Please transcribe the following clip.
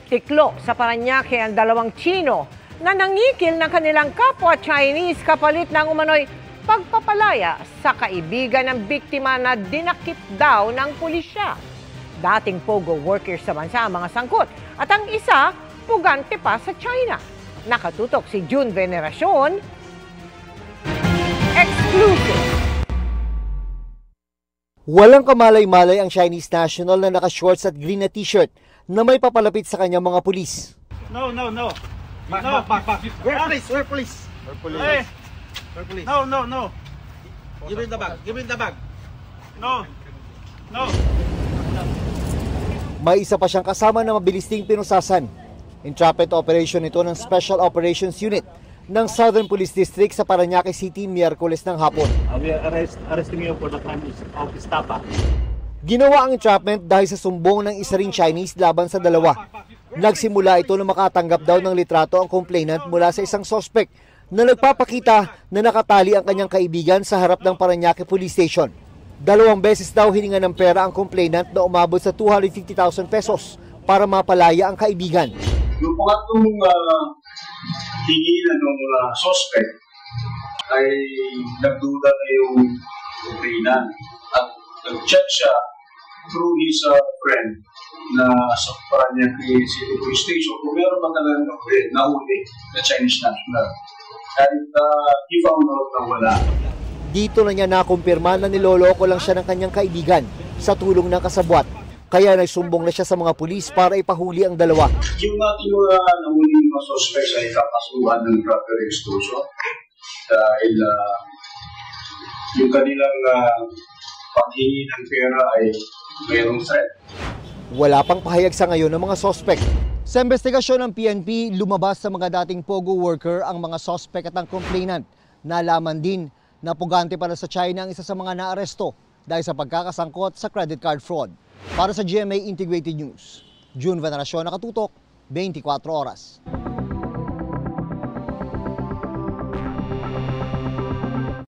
Tiklo sa Parañaque ang dalawang Chino na nangikil ng kanilang kapwa Chinese kapalit ng umano'y pagpapalaya sa kaibigan ng biktima na dinakip daw ng pulisya. Dating POGO workers sa bansa ang mga sangkot at ang isa, pugante pa sa China. Nakatutok si June Veneracion. Exclusive. Walang kamalay-malay ang Chinese national na naka-shorts at green na t-shirt na may papalapit sa kanyang mga pulis. No. Back. Where police? Hey. Where police? No. Give me the bag. No. May isa pa siyang kasama na mabilis ding pinusasan. Entrapment operation ito ng Special Operations Unit ng Southern Police District sa Parañaque City Miyerkules ng hapon. We are arresting you for the crime of estafa. Ginawa ang entrapment dahil sa sumbong ng isa ring Chinese laban sa dalawa. Nagsimula ito na makatanggap daw ng litrato ang complainant mula sa isang suspect na nagpapakita na nakatali ang kanyang kaibigan sa harap ng Parañaque Police Station. 2 beses daw hininga ng pera ang complainant na umabot sa 250,000 pesos para mapalaya ang kaibigan. Yung pangatlong hingilan ng suspect ay nagduda na yung complainant at nag-chat siya through his friend na sa Parañaque City Police Station kung meron ba talagang nahuli na Chinese national. Kahit he found out na wala. Dito na niya nakumpirma na niloloko lang siya ng kanyang kaibigan sa tulong ng kasabwat. Kaya nagsumbong na siya sa mga pulis para ipahuli ang dalawa. Yung ating mga nahuli mga suspects ay kakasuhan ng proper extortion dahil yung kanilang paghingi ng pera ay mayroong threat. Wala pang pahayag sa ngayon ng mga suspect. Sa investigasyon ng PNP, lumabas sa mga dating POGO worker ang mga suspect at ang complainant. Nalaman din na pugante para sa China ang isa sa mga naaresto dahil sa pagkakasangkot sa credit card fraud. Para sa GMA Integrated News, June Veneracion, nakatutok, 24 oras.